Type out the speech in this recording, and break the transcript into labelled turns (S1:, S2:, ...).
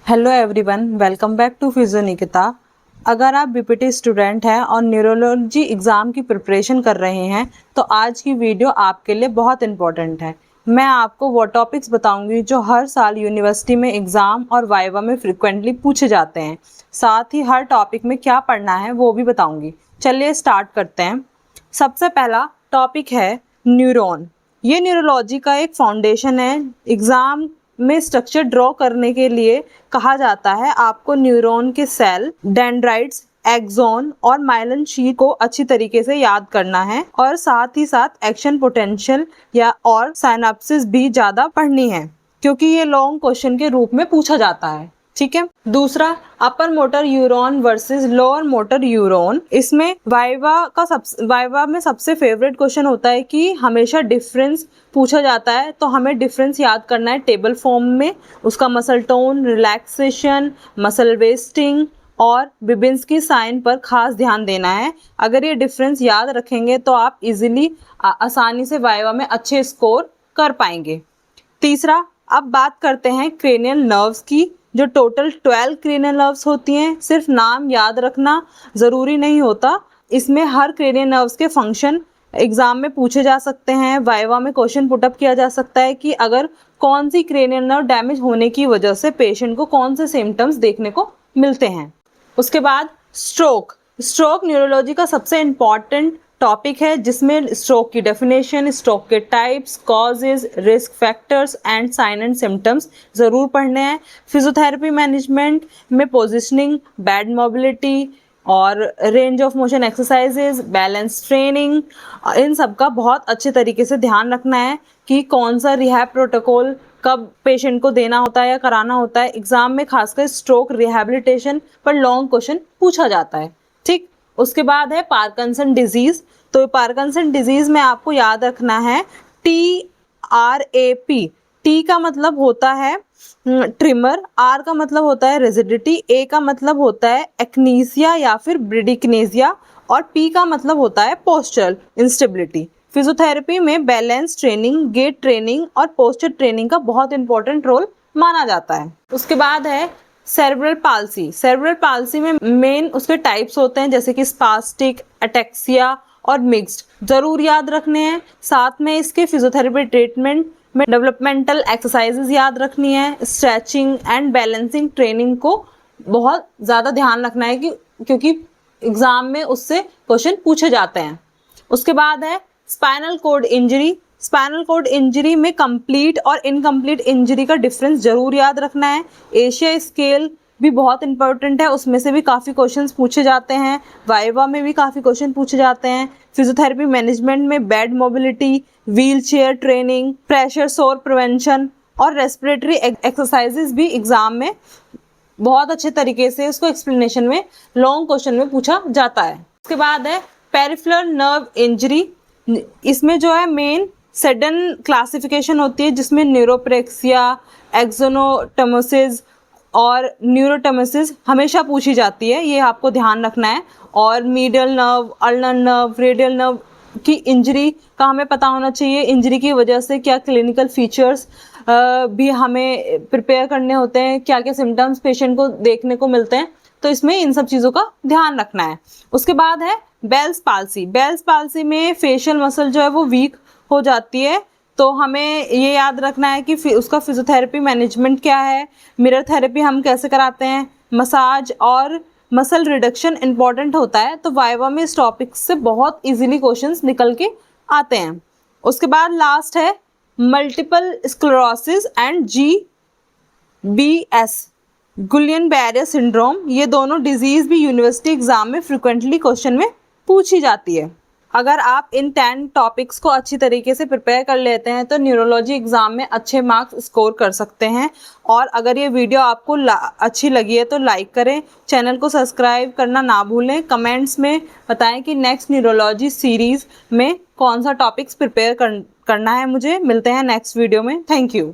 S1: Hello everyone, welcome back to फिजियोनिकिता। अगर आप BPT student हैं और न्यूरोलॉजी एग्ज़ाम की प्रिपरेशन कर रहे हैं तो आज की वीडियो आपके लिए बहुत इम्पॉर्टेंट है। मैं आपको वो टॉपिक्स बताऊंगी जो हर साल यूनिवर्सिटी में एग्ज़ाम और वाइवा में फ्रिक्वेंटली पूछे जाते हैं। साथ ही हर टॉपिक में क्या पढ़ना है वो भी बताऊँगी। चलिए स्टार्ट करते हैं। सबसे पहला टॉपिक है न्यूरॉन। ये न्यूरोलॉजी का एक फाउंडेशन है। एग्ज़ाम में स्ट्रक्चर ड्रॉ करने के लिए कहा जाता है आपको न्यूरॉन के सेल, डेंड्राइट्स, एक्सोन और माइलिन शीट को अच्छी तरीके से याद करना है और साथ ही साथ एक्शन पोटेंशियल या और साइनेप्सिस भी ज़्यादा पढ़नी है क्योंकि ये लॉन्ग क्वेश्चन के रूप में पूछा जाता है। ठीक है। दूसरा, upper motor neuron versus lower motor neuron. इसमें वाइवा में सबसे फेवरेट क्वेश्चन होता है कि हमेशा डिफरेंस पूछा जाता है, तो हमें डिफरेंस याद करना है टेबल फॉर्म में। उसका muscle tone, relaxation, muscle wasting और बिबिन्स्की साइन पर खास ध्यान देना है। अगर ये डिफरेंस याद रखेंगे तो आप इजीली आसानी से वाइवा में अच्छे स्कोर कर पाएंगे। तीसरा, अब बात करते हैं क्रेनियल नर्व्स की, जो टोटल 12 क्रेनियल नर्व्स होती हैं। सिर्फ नाम याद रखना ज़रूरी नहीं होता। इसमें हर क्रेनियल नर्व्स के फंक्शन एग्जाम में पूछे जा सकते हैं। वाइवा में क्वेश्चन पुटअप किया जा सकता है कि अगर कौन सी क्रेनियल नर्व डैमेज होने की वजह से पेशेंट को कौन से सिम्टम्स देखने को मिलते हैं। उसके बाद स्ट्रोक न्यूरोलॉजी का सबसे इम्पॉर्टेंट टॉपिक है, जिसमें स्ट्रोक की डेफिनेशन, स्ट्रोक के types, causes, risk factors and sign and symptoms ज़रूर पढ़ने हैं। फिजियोथेरेपी मैनेजमेंट में पोजिशनिंग, बेड मोबिलिटी और range of motion exercises, balance training, इन सब का बहुत अच्छे तरीके से ध्यान रखना है कि कौन सा रिहैब प्रोटोकॉल कब पेशेंट को देना होता है या कराना होता है। एग्जाम में खासकर स्ट्रोक रिहैबिलिटेशन पर लॉन्ग क्वेश्चन पूछा जाता है। ठीक। उसके बाद है पार्किंसन डिजीज। तो पार्किंसन डिजीज में आपको याद रखना है TRAP। टी का मतलब होता है ट्रिमर, आर का मतलब होता है रिजिडिटी, ए का मतलब होता है एक्नीसिया या फिर ब्रिडिकनेसिया और पी का मतलब होता है पोस्चरल इंस्टेबिलिटी। फिजियोथेरेपी में बैलेंस ट्रेनिंग, गेट ट्रेनिंग और पोस्चर ट्रेनिंग का बहुत इंपॉर्टेंट रोल माना जाता है। उसके बाद है सेरेब्रल पाल्सी में मेन उसके टाइप्स होते हैं, जैसे कि स्पास्टिक, अटेक्सिया और मिक्स्ड, जरूर याद रखने हैं। साथ में इसके फिजियोथेरेपी ट्रीटमेंट में डेवलपमेंटल एक्सरसाइजेज याद रखनी है। स्ट्रेचिंग एंड बैलेंसिंग ट्रेनिंग को बहुत ज़्यादा ध्यान रखना है क्योंकि एग्जाम में उससे क्वेश्चन पूछे जाते हैं। उसके बाद है स्पाइनल कॉर्ड इंजरी में कंप्लीट और इनकम्प्लीट इंजरी का डिफरेंस जरूर याद रखना है। एशिया स्केल भी बहुत इंपॉर्टेंट है, उसमें से भी काफ़ी क्वेश्चंस पूछे जाते हैं। वाइवा में भी काफ़ी क्वेश्चन पूछे जाते हैं। फिजियोथेरेपी मैनेजमेंट में bed mobility, wheel chair training, pressure सोर प्रिवेंशन और रेस्पिरेटरी एक्सरसाइजेज भी एग्जाम में बहुत अच्छे तरीके से उसको एक्सप्लेनेशन में लॉन्ग क्वेश्चन में पूछा जाता है। उसके बाद है पेरिफेरल नर्व इंजरी। इसमें जो है मेन सडन क्लासिफिकेशन होती है, जिसमें न्यूरोप्रेक्सिया, एक्सोनोटोमोसिस और न्यूरोटोमोसिस हमेशा पूछी जाती है, ये आपको ध्यान रखना है। और medial nerve, ulnar nerve, radial nerve की इंजरी का हमें पता होना चाहिए। इंजरी की वजह से क्या क्लिनिकल फीचर्स भी हमें प्रिपेयर करने होते हैं, क्या क्या सिम्टम्स पेशेंट को देखने को मिलते हैं, तो इसमें इन सब चीज़ों का ध्यान रखना है। उसके बाद है बेल्स पाल्सी में फेशियल मसल जो है वो वीक हो जाती है, तो हमें ये याद रखना है कि उसका फिजियोथेरेपी मैनेजमेंट क्या है। मिरर थेरेपी हम कैसे कराते हैं, मसाज और मसल रिडक्शन इंपॉर्टेंट होता है। तो वाइवा में इस टॉपिक से बहुत इजीली क्वेश्चंस निकल के आते हैं। उसके बाद लास्ट है multiple sclerosis and GBS, Guillain Barre syndrome. ये दोनों डिजीज भी यूनिवर्सिटी एग्जाम में फ्रिक्वेंटली क्वेश्चन में पूछी जाती है। अगर आप इन 10 टॉपिक्स को अच्छी तरीके से प्रिपेयर कर लेते हैं तो न्यूरोलॉजी एग्जाम में अच्छे मार्क्स स्कोर कर सकते हैं। और अगर ये वीडियो आपको अच्छी लगी है तो लाइक करें, चैनल को सब्सक्राइब करना ना भूलें। कमेंट्स में बताएं कि नेक्स्ट न्यूरोलॉजी सीरीज़ में कौन सा टॉपिक्स प्रिपेयर करना है मुझे। मिलते हैं नेक्स्ट वीडियो में। Thank you.